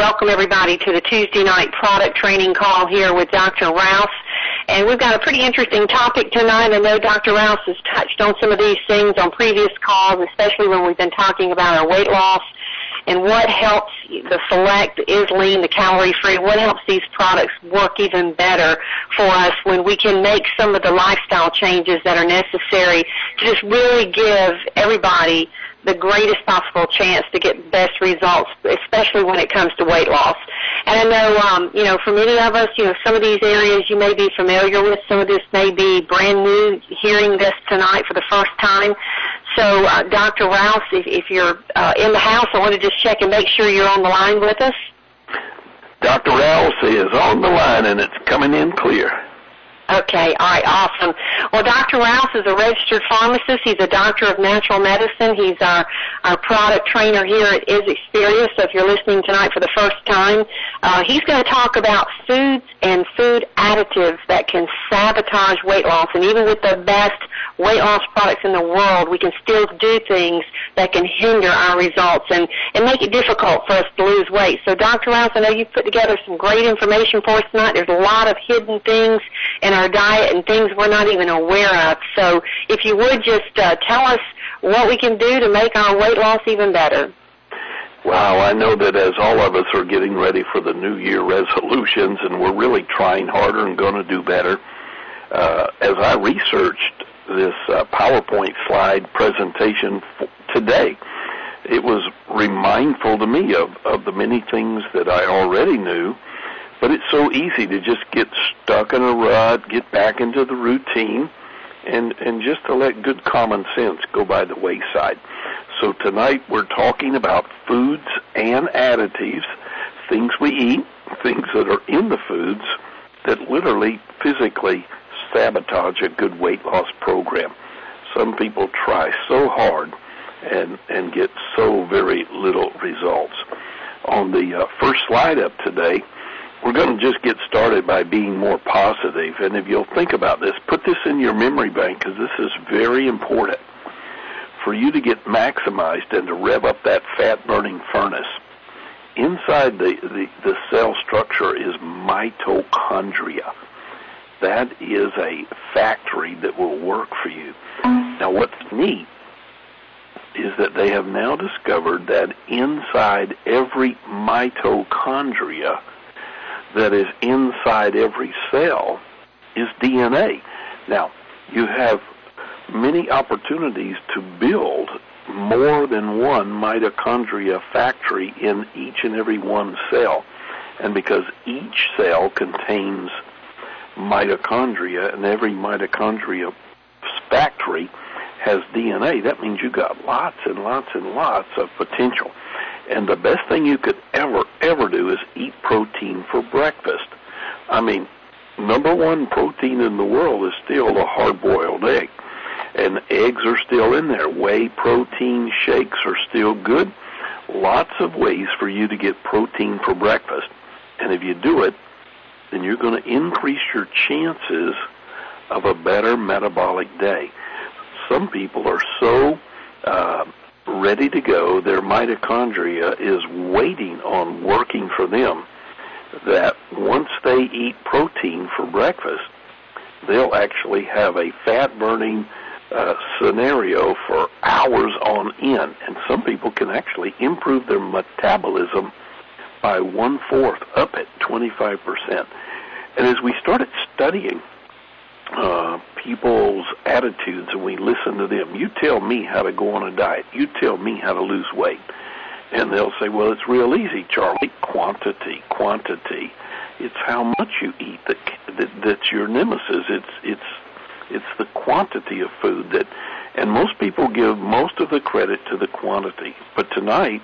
welcome everybody to the Tuesday night product training call here with Dr. Rouse. And we've got a pretty interesting topic tonight. I know Dr. Rouse has touched on some of these things on previous calls, especially when we've been talking about our weight loss and what helps the Select, the Is-Lean, the calorie-free, what helps these products work even better for us when we can make some of the lifestyle changes that are necessary to just really give everybody the greatest possible chance to get best results, especially when it comes to weight loss. And I know, for many of us, some of these areas you may be familiar with. Some of this may be brand new, hearing this tonight for the first time. So, Dr. Rouse, if you're in the house, I want to just check and make sure you're on the line with us. Dr. Rouse is on the line, and it's coming in clear. Okay, all right, awesome. Well, Dr. Rouse is a registered pharmacist. He's a doctor of natural medicine. He's our product trainer here at Is Experience. So if you're listening tonight for the first time, he's going to talk about foods and food additives that can sabotage weight loss. And even with the best weight loss products in the world, we can still do things that can hinder our results and make it difficult for us to lose weight. So, Dr. Rouse, I know you've put together some great information for us tonight. There's a lot of hidden things in our diet and things we're not even aware of. So if you would just tell us what we can do to make our weight loss even better. Wow, I know that as all of us are getting ready for the New Year resolutions and we're really trying harder and going to do better, as I researched this PowerPoint slide presentation today, it was remindful to me of the many things that I already knew. But it's so easy to just get stuck in a rut, get back into the routine, and just to let good common sense go by the wayside. So tonight we're talking about foods and additives, things we eat, things that are in the foods that literally physically sabotage a good weight loss program. Some people try so hard and get so very little results. On the first slide up today, we're going to just get started by being more positive. And if you'll think about this, put this in your memory bank because this is very important. For you to get maximized and to rev up that fat-burning furnace, inside the cell structure is mitochondria. That is a factory that will work for you. Now, what's neat is that they have now discovered that inside every mitochondria that is inside every cell is DNA. Now, you have many opportunities to build more than one mitochondria factory in each and every one cell. And because each cell contains mitochondria and every mitochondria factory has DNA, that means you got lots and lots and lots of potential. And the best thing you could ever do is eat protein for breakfast. I mean, number one protein in the world is still a hard-boiled egg. And eggs are still in there. Whey protein shakes are still good. Lots of ways for you to get protein for breakfast. And if you do it, then you're going to increase your chances of a better metabolic day. Some people are so ready to go, their mitochondria is waiting on working for them, that once they eat protein for breakfast, they'll actually have a fat-burning scenario for hours on end. And some people can actually improve their metabolism by 1/4, up at 25%. And as we started studying people's attitudes and we listen to them, you tell me how to go on a diet, you tell me how to lose weight. And they'll say, well, it's real easy, Charlie. Quantity. It's how much you eat that's your nemesis. It's the quantity of food that, and most people give most of the credit to the quantity. But tonight,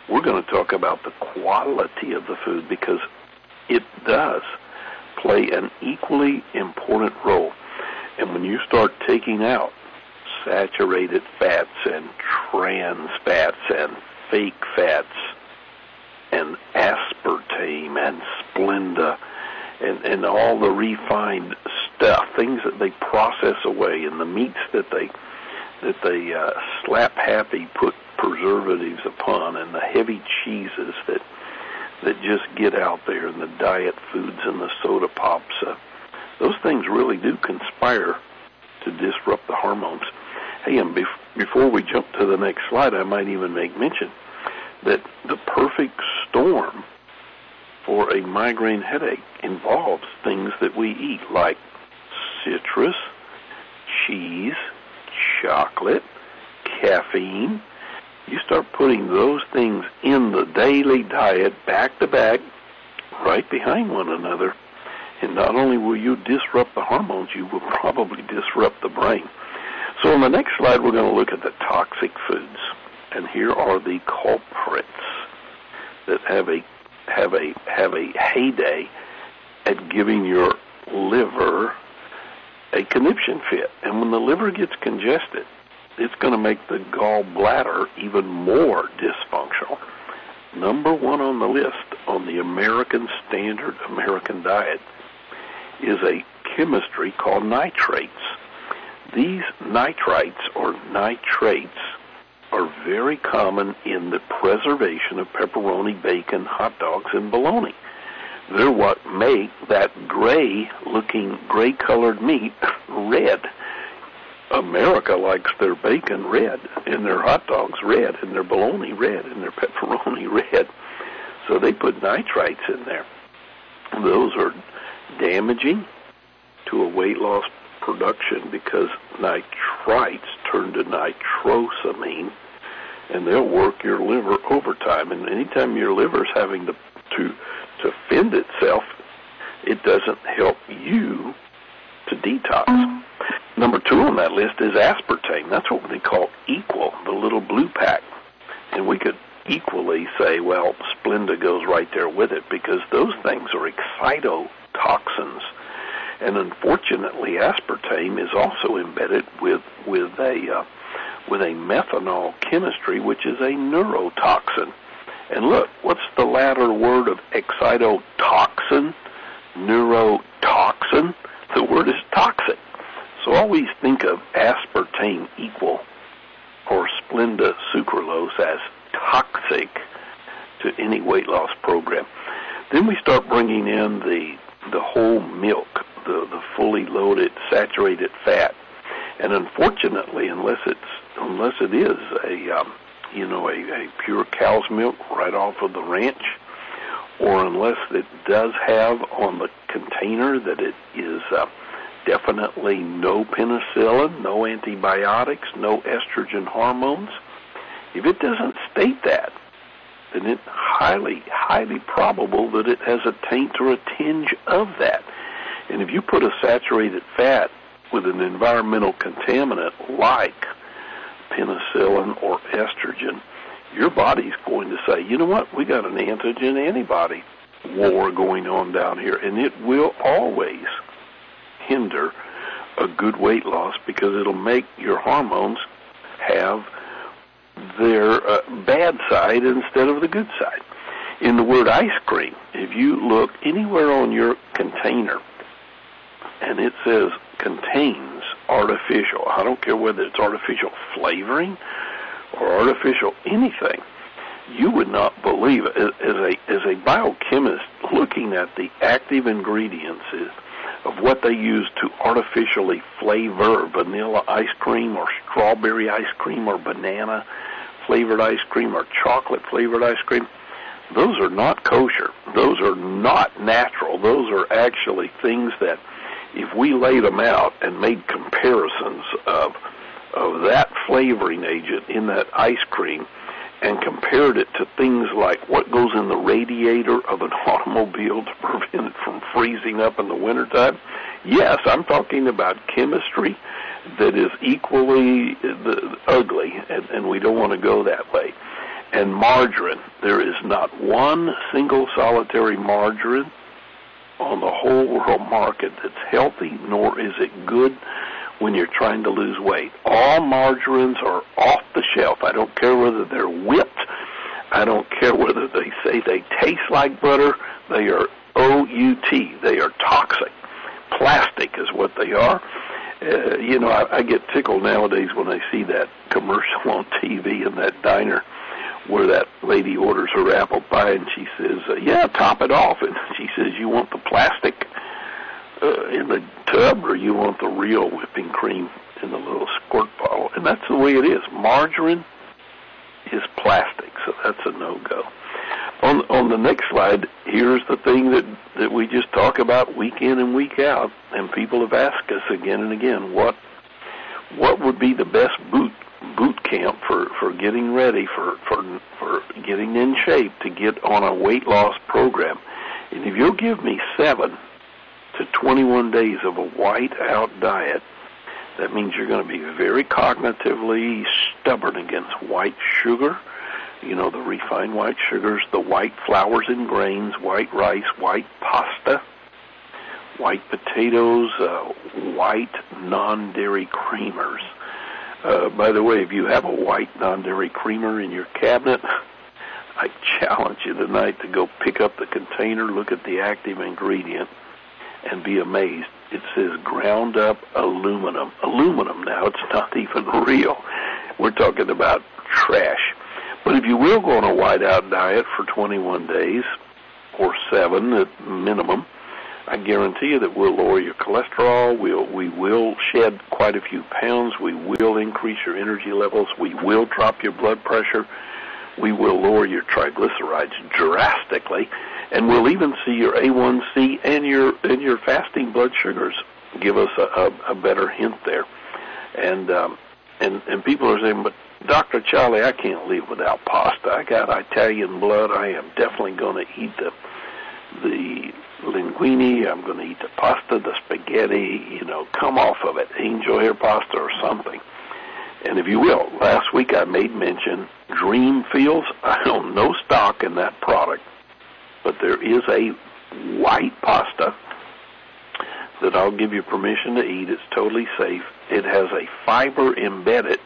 we're going to talk about the quality of the food because it does play an equally important role. And when you start taking out saturated fats and trans fats and fake fats and aspartame and Splenda and all the refined stuff, things that they process away, and the meats that they slap happy put preservatives upon, and the heavy cheeses that just get out there, and the diet foods and the soda pops, those things really do conspire to disrupt the hormones. Hey, and before we jump to the next slide, I might even make mention that the perfect storm for a migraine headache involves things that we eat, like citrus, cheese, chocolate, caffeine. You start putting those things in the daily diet back to back, right behind one another, and not only will you disrupt the hormones, you will probably disrupt the brain. So on the next slide, we're going to look at the toxic foods, and here are the culprits that have a heyday at giving your liver a conniption fit. And when the liver gets congested, it's going to make the gallbladder even more dysfunctional. Number one on the list on the American standard American diet is a chemistry called nitrates. These nitrites or nitrates are very common in the preservation of pepperoni, bacon, hot dogs, and bologna. They're what make that gray-colored meat red. America likes their bacon red, and their hot dogs red, and their bologna red, and their pepperoni red. So they put nitrites in there. Those are damaging to a weight loss production because nitrites turn to nitrosamine, and they'll work your liver overtime. And anytime your liver's having to fend itself, it doesn't help you to detox. Number two on that list is aspartame. That's what they call Equal, the little blue pack. And we could equally say, well, Splenda goes right there with it because those things are excitotoxins. And unfortunately, aspartame is also embedded with a methanol chemistry, which is a neurotoxin. And look, what's the latter word of excitotoxin? Neurotoxin. The word is toxic. So always think of aspartame Equal or Splenda sucralose as toxic to any weight loss program. Then we start bringing in the whole milk, the fully loaded saturated fat, and unfortunately, unless it is a pure cow's milk right off of the ranch, or unless it does have on the container that it is definitely no penicillin, no antibiotics, no estrogen hormones, if it doesn't state that, then it's highly, highly probable that it has a taint or a tinge of that. And if you put a saturated fat with an environmental contaminant like penicillin or estrogen, your body's going to say, you know what, we got an antigen-antibody war going on down here, and it will always hinder a good weight loss because it'll make your hormones have their bad side instead of the good side. In the word ice cream, if you look anywhere on your container and it says contains artificial, I don't care whether it's artificial flavoring or artificial anything, you would not believe it. As a biochemist looking at the active ingredients of what they use to artificially flavor vanilla ice cream or strawberry ice cream or banana flavored ice cream or chocolate flavored ice cream, those are not kosher. Those are not natural. Those are actually things that if we laid them out and made comparisons of that flavoring agent in that ice cream and compared it to things like what goes in the radiator of an automobile to prevent it from freezing up in the wintertime, yes, I'm talking about chemistry that is equally ugly, and we don't want to go that way. And margarine, there is not one single solitary margarine on the whole world market that's healthy, nor is it good when you're trying to lose weight. All margarines are off the shelf. I don't care whether they're whipped. I don't care whether they say they taste like butter. They are OUT. They are toxic. Plastic is what they are. I get tickled nowadays when I see that commercial on TV in that diner where that lady orders her apple pie, and she says, yeah, top it off. And she says, you want the plastic in the tub, or you want the real whipping cream in the little squirt bottle? And that's the way it is. Margarine is plastic, so that's a no-go. On the next slide, here's the thing that we just talk about week in and week out, and people have asked us again and again, what would be the best boot camp for getting ready, for getting in shape to get on a weight loss program? And if you'll give me 7 to 21 days of a white-out diet, that means you're going to be very cognitively stubborn against white sugar, you know, the refined white sugars, the white flours and grains, white rice, white pasta, white potatoes, white non-dairy creamers. By the way, if you have a white non-dairy creamer in your cabinet, I challenge you tonight to go pick up the container, look at the active ingredient, and be amazed. It says ground up aluminum. Aluminum now, it's not even real. We're talking about trash. But if you will go on a white-out diet for 21 days, or 7 at minimum, I guarantee you that we'll lower your cholesterol, we will shed quite a few pounds, we will increase your energy levels, we will drop your blood pressure, we will lower your triglycerides drastically, and we'll even see your A1C and your fasting blood sugars give us a better hint there. And people are saying, but Dr. Charlie, I can't live without pasta. I got Italian blood. I am definitely going to eat the linguine. I'm going to eat the pasta, the spaghetti, you know, come off of it. Angel hair pasta or something. And if you will, last week I made mention Dreamfields. I own no stock in that product, but there is a white pasta that I'll give you permission to eat. It's totally safe. It has a fiber embedment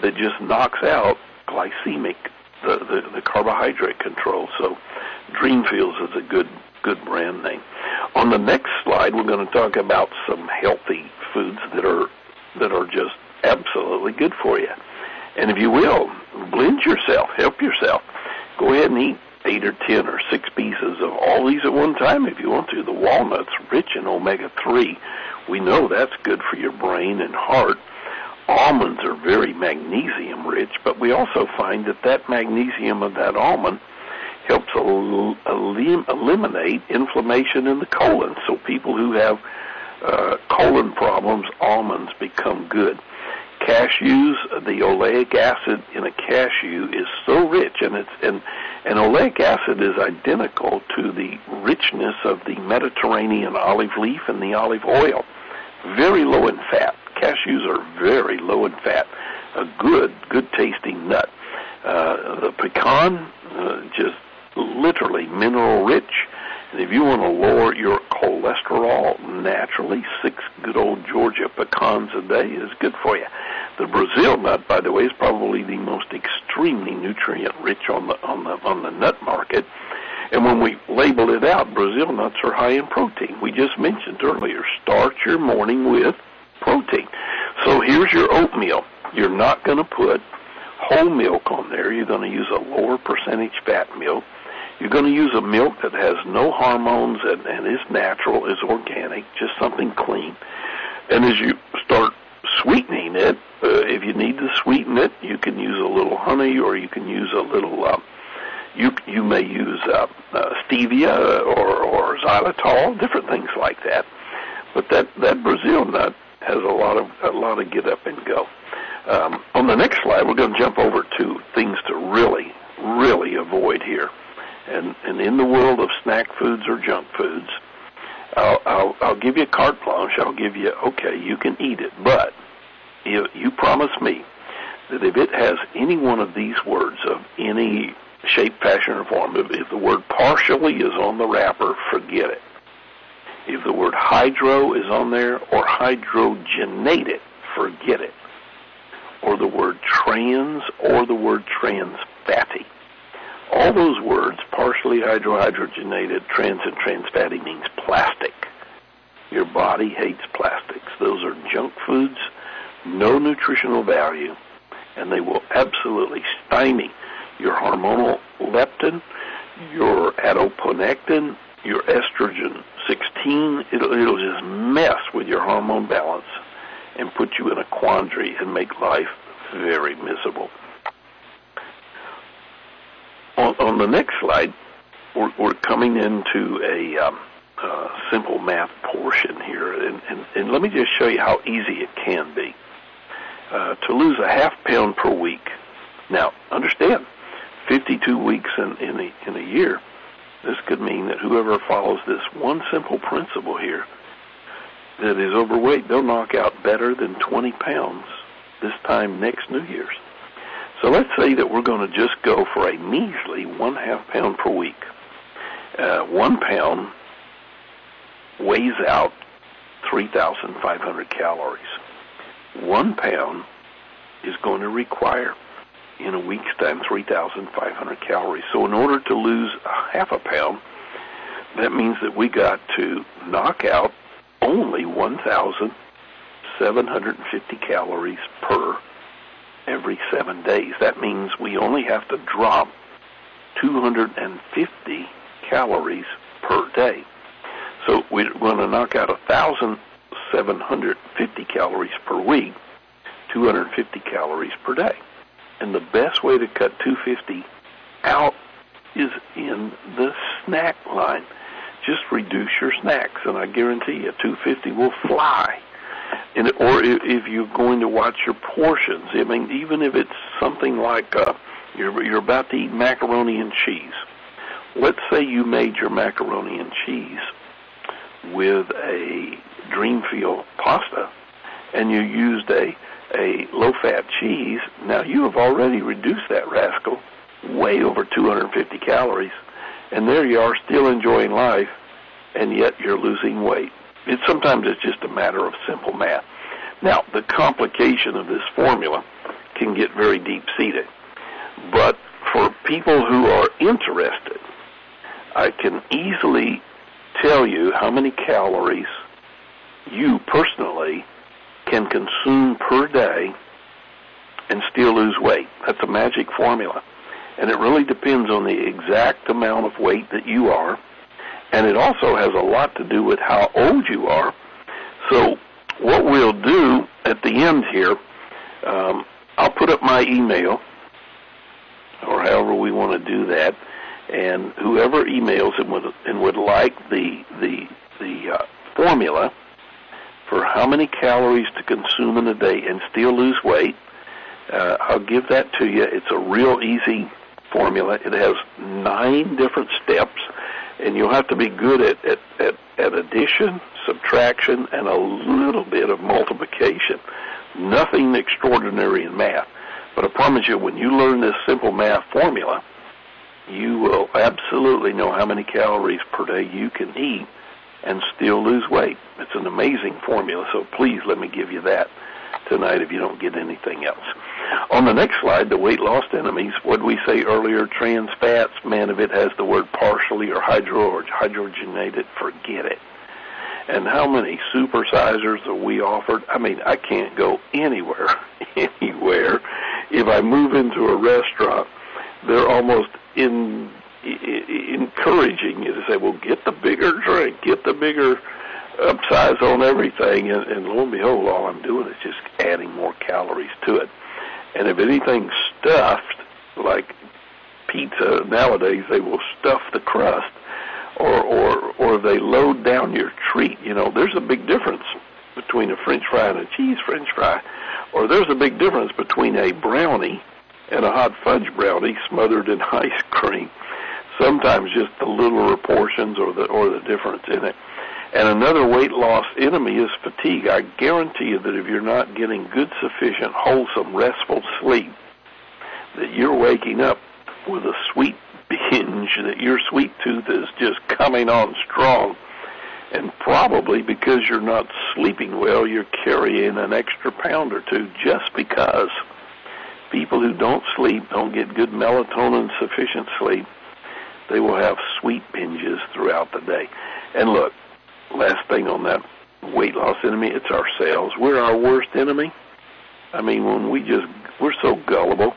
that just knocks out glycemic, the carbohydrate control. So Dreamfields is a good brand name. On the next slide, we're going to talk about some healthy foods that are just absolutely good for you. And if you will, blend yourself, help yourself. Go ahead and eat 8 or 10 or 6 pieces of all these at one time if you want to. The walnuts, rich in omega-3. We know that's good for your brain and heart. Almonds are very magnesium rich, but we also find that magnesium of that almond helps eliminate inflammation in the colon. So people who have colon problems, almonds become good. Cashews, the oleic acid in a cashew is so rich, and oleic acid is identical to the richness of the Mediterranean olive leaf and the olive oil. Very low in fat. Cashews are very low in fat. A good tasting nut. The pecan, just literally mineral rich. And if you want to lower your cholesterol naturally, 6 good old Georgia pecans a day is good for you. The Brazil nut, by the way, is probably the most extremely nutrient rich on the nut market. And when we label it out, Brazil nuts are high in protein. We just mentioned earlier, start your morning with protein. So here's your oatmeal. You're not going to put whole milk on there. You're going to use a lower percentage fat milk. You're going to use a milk that has no hormones and is natural, is organic, just something clean. And as you start sweetening it, if you need to sweeten it, you can use a little honey, or you can use a little, you may use stevia or xylitol, different things like that. But that Brazil nut has a lot of get up and go. On the next slide, we're going to jump over to things to really, really avoid here. And in the world of snack foods or junk foods, I'll give you carte blanche. I'll give you, okay, you can eat it, but you promise me that if it has any one of these words of any shape, fashion, or form, if the word partially is on the wrapper, forget it. If the word hydro is on there or hydrogenated, forget it. Or the word trans or the word trans fatty. All those words, partially hydrogenated, trans and trans fatty, means plastic. Your body hates plastics. Those are junk foods, no nutritional value, and they will absolutely stymie your hormonal leptin, your adiponectin, your estrogen 16. It'll just mess with your hormone balance and put you in a quandary and make life very miserable. On the next slide, we're coming into a simple math portion here, and let me just show you how easy it can be to lose a half pound per week. Now, understand, 52 weeks in a year, this could mean that whoever follows this one simple principle here that is overweight, they'll knock out better than 20 pounds this time next New Year's. So let's say that we're going to just go for a measly 1/2 pound per week. 1 pound weighs out 3,500 calories. 1 pound is going to require, in a week's time, 3,500 calories. So in order to lose a half a pound, that means that we got to knock out only 1,750 calories per every 7 days. That means we only have to drop 250 calories per day. So we're going to knock out 1,750 calories per week, 250 calories per day. And the best way to cut 250 out is in the snack line. Just reduce your snacks, and I guarantee you 250 will fly. Or if you're going to watch your portions, I mean, even if it's something like you're about to eat macaroni and cheese. Let's say you made your macaroni and cheese with a Dreamfield pasta, and you used a low-fat cheese. Now, you have already reduced that rascal way over 250 calories, and there you are still enjoying life, and yet you're losing weight. Sometimes it's just a matter of simple math. Now, the complication of this formula can get very deep-seated, but for people who are interested, I can easily tell you how many calories you personally can consume per day and still lose weight. That's a magic formula. And it really depends on the exact amount of weight that you are. And it also has a lot to do with how old you are. So what we'll do at the end here, I'll put up my email, or however we want to do that. And whoever emails and would like the formula for how many calories to consume in a day and still lose weight, I'll give that to you. It's a real easy formula. It has 9 different steps, and you'll have to be good at addition, subtraction, and a little bit of multiplication. Nothing extraordinary in math. But I promise you, when you learn this simple math formula, you will absolutely know how many calories per day you can eat and still lose weight. It's an amazing formula, so please let me give you that tonight if you don't get anything else. On the next slide, the weight loss enemies, what did we say earlier? Trans fats, man, if it has the word partially or hydrogenated, forget it. And how many supersizers are we offered? I mean, I can't go anywhere. If I move into a restaurant, they're almost encouraging you to say, well, get the bigger drink, get the bigger upsize on everything, and lo and behold, all I'm doing is just adding more calories to it. And if anything's stuffed, like pizza, nowadays they will stuff the crust, or they load down your treat. You know, there's a big difference between a French fry and a cheese French fry, or there's a big difference between a brownie and a hot fudge brownie smothered in ice cream. Sometimes just the littler portions or the difference in it. And another weight loss enemy is fatigue. I guarantee you that if you're not getting good, sufficient, wholesome, restful sleep, that you're waking up with a sweet binge, that your sweet tooth is just coming on strong. And probably because you're not sleeping well, you're carrying an extra pound or two just because people who don't sleep, don't get good melatonin, sufficient sleep, they will have sweet binges throughout the day. And look, last thing on that weight loss enemy, it's ourselves. We're our worst enemy. I mean, when we just We're so gullible.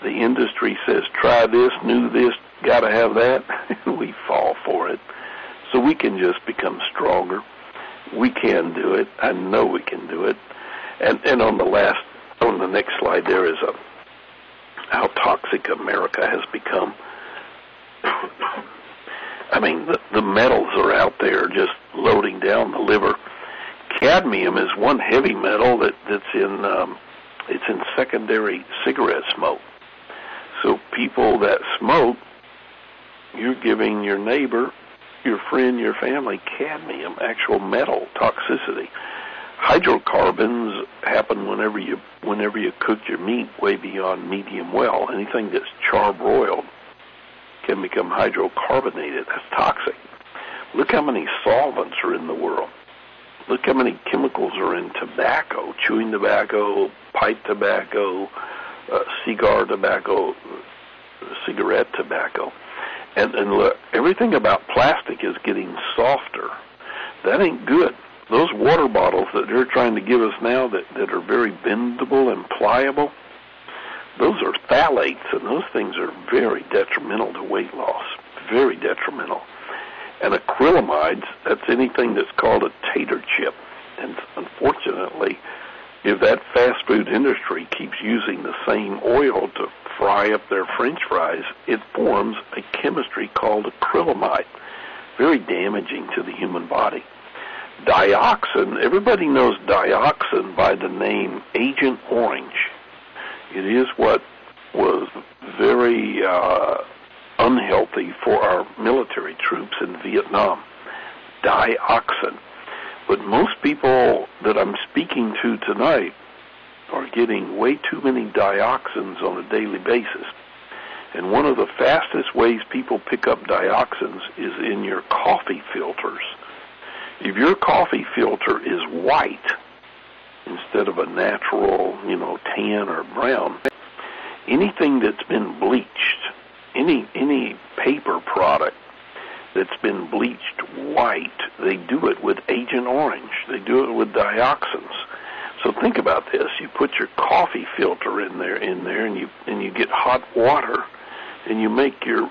The industry says, try this, new this, got to have that, and we fall for it. So we can just become stronger. We can do it. I know we can do it. And on the next slide, there is how toxic America has become. I mean, the metals are out there just loading down the liver. Cadmium is one heavy metal that's in secondary cigarette smoke. So people that smoke, you're giving your neighbor, your friend, your family cadmium, actual metal toxicity. Hydrocarbons happen whenever you cook your meat way beyond medium well. Anything that's charbroiled can become hydrocarbonated. That's toxic. Look how many solvents are in the world. Look how many chemicals are in tobacco, chewing tobacco, pipe tobacco, cigar tobacco, cigarette tobacco. And look, everything about plastic is getting softer. That ain't good. Those water bottles that they're trying to give us now that are very bendable and pliable, those are phthalates, and those things are very detrimental to weight loss, very detrimental. And acrylamides, that's anything that's called a tater chip. And unfortunately, if that fast food industry keeps using the same oil to fry up their French fries, it forms a chemistry called acrylamide, very damaging to the human body. Dioxin, everybody knows dioxin by the name Agent Orange. It is what was very unhealthy for our military troops in Vietnam, dioxin. But most people that I'm speaking to tonight are getting way too many dioxins on a daily basis. And one of the fastest ways people pick up dioxins is in your coffee filters. If your coffee filter is white instead of a natural, tan or brown, anything that's been bleached, any paper product that's been bleached white, they do it with Agent Orange. They do it with dioxins. So think about this. You put your coffee filter in there, and you get hot water, and you make your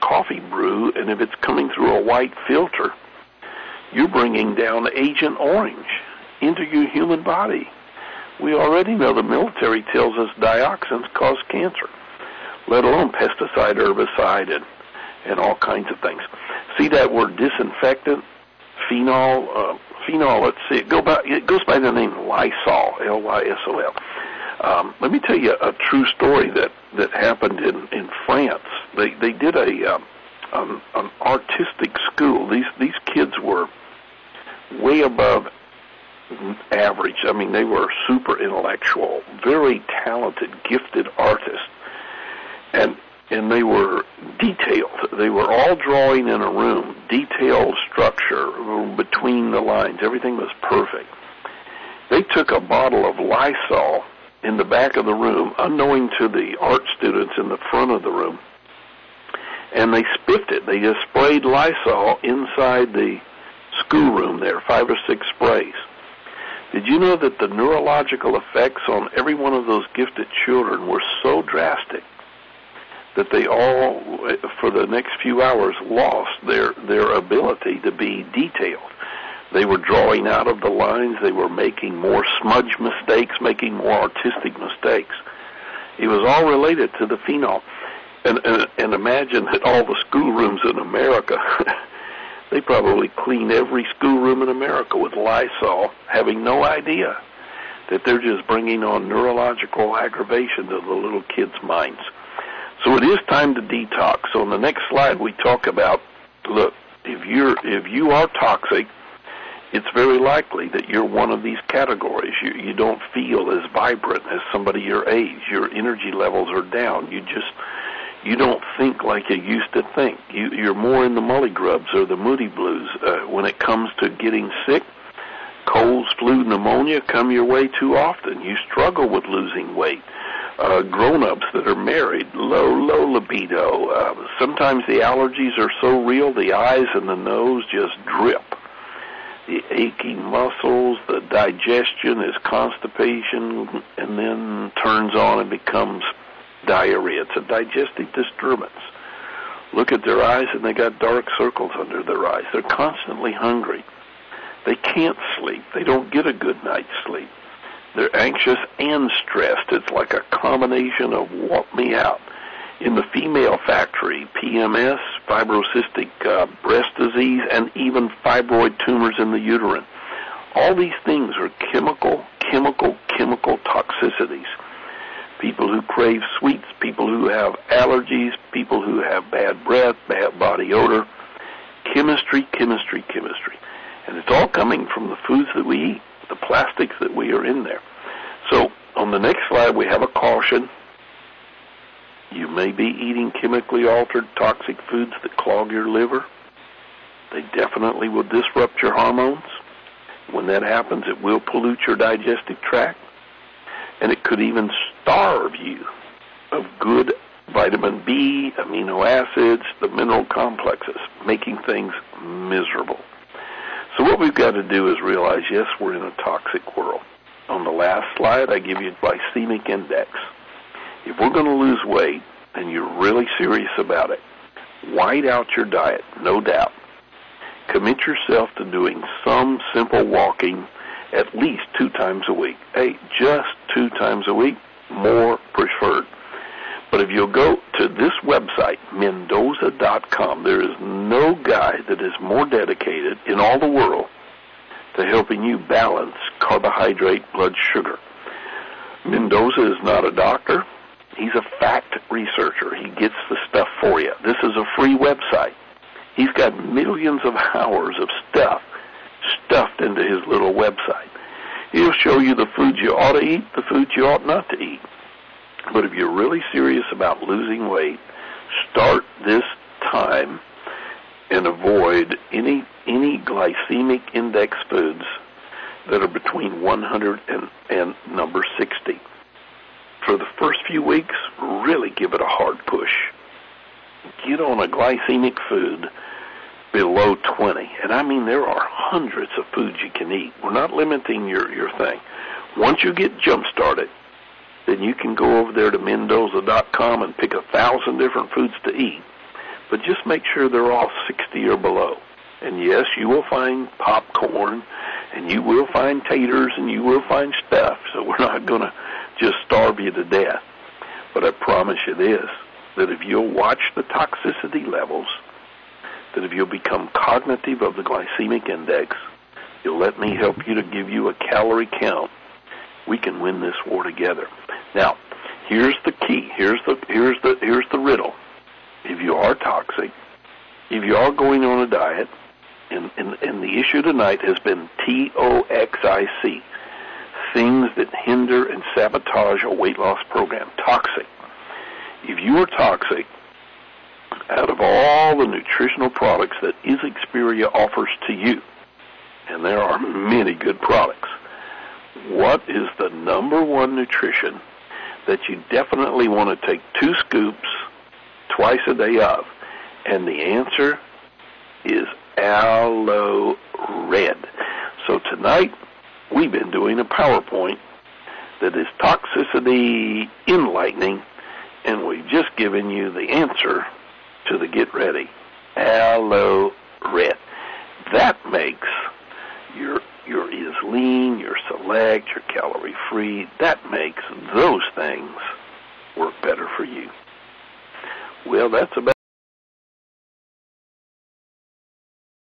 coffee brew, and if it's coming through a white filter, you're bringing down Agent Orange into your human body. We already know the military tells us dioxins cause cancer, let alone pesticide, herbicide, and all kinds of things. See that word disinfectant, phenol? Let's see, it goes by the name Lysol, Lysol. Let me tell you a true story that happened in France. They did an artistic school. These kids were way above average. I mean, they were super intellectual, very talented, gifted artists, and they were detailed. They were all drawing in a room, detailed structure between the lines. Everything was perfect. They took a bottle of Lysol in the back of the room, unknowing to the art students in the front of the room, and they spiffed it. They just sprayed Lysol inside the schoolroom there, 5 or 6 sprays. Did you know that the neurological effects on every one of those gifted children were so drastic that they all, for the next few hours, lost their ability to be detailed? They were drawing out of the lines. They were making more smudge mistakes, making more artistic mistakes. It was all related to the phenol. And imagine that all the schoolrooms in America, they probably clean every schoolroom in America with Lysol, having no idea that they're just bringing on neurological aggravation to the little kids' minds. So it is time to detox. So on the next slide, we talk about, look, if you are toxic, it's very likely that you're one of these categories. You don't feel as vibrant as somebody your age. Your energy levels are down. You don't think like you used to think. You're more in the mullygrubs or the moody blues. When it comes to getting sick, colds, flu, pneumonia come your way too often. You struggle with losing weight. Grown-ups that are married, low libido. Sometimes the allergies are so real, the eyes and the nose just drip. the aching muscles, the digestion is constipation, and then turns on and becomes diarrhea. It's a digestive disturbance. Look at their eyes, and they got dark circles under their eyes. They're constantly hungry. They can't sleep. They don't get a good night's sleep. They're anxious and stressed. It's like a combination of walk me out. In the female factory, PMS, fibrocystic breast disease, and even fibroid tumors in the uterine. All these things are chemical toxicities. People who crave sweets, people who have allergies, people who have bad breath, bad body odor. Chemistry. And it's all coming from the foods that we eat, the plastics that we are in there. So on the next slide, we have a caution. You may be eating chemically altered toxic foods that clog your liver. They definitely will disrupt your hormones. When that happens, it will pollute your digestive tract, and it could even starve you of good vitamin B, amino acids, the mineral complexes, making things miserable. So what we've got to do is realize, yes, we're in a toxic world. On the last slide, I give you glycemic index. If we're going to lose weight, and you're really serious about it, white out your diet, no doubt. Commit yourself to doing some simple walking at least 2 times a week. Hey, just 2 times a week, more preferred. But if you'll go to this website, Mendoza.com, there is no guy that is more dedicated in all the world to helping you balance carbohydrate blood sugar. Mendoza is not a doctor. He's a fact researcher. He gets the stuff for you. This is a free website. He's got millions of hours of stuff stuffed into his little website. He'll show you the foods you ought to eat, the foods you ought not to eat. But if you're really serious about losing weight, start this time and avoid any glycemic index foods that are between 100 and number 60. For the first few weeks, really give it a hard push. Get on a glycemic food below 20. And I mean, there are hundreds of foods you can eat. We're not limiting your thing. Once you get jump-started, then you can go over there to Mendoza.com and pick 1,000 different foods to eat. But just make sure they're all 60 or below. And yes, you will find popcorn, and you will find taters, and you will find stuff. So we're not going to just starve you to death. But I promise you this, that if you'll watch the toxicity levels, that if you'll become cognitive of the glycemic index, you'll let me help you to give you a calorie count, we can win this war together. Now, here's the key. Here's the riddle. If you are toxic, if you are going on a diet, and the issue tonight has been TOXIC, things that hinder and sabotage a weight loss program, toxic. If you are toxic, out of all the nutritional products that Xperia offers to you, and there are many good products, what is the number one nutrition that you definitely want to take 2 scoops twice a day of? And the answer is aloe red. So tonight, we've been doing a PowerPoint that is toxicity enlightening, and we've just given you the answer to the get ready, aloe red. That makes your is lean, your select, your calorie free. That makes those things work better for you. Well, that's about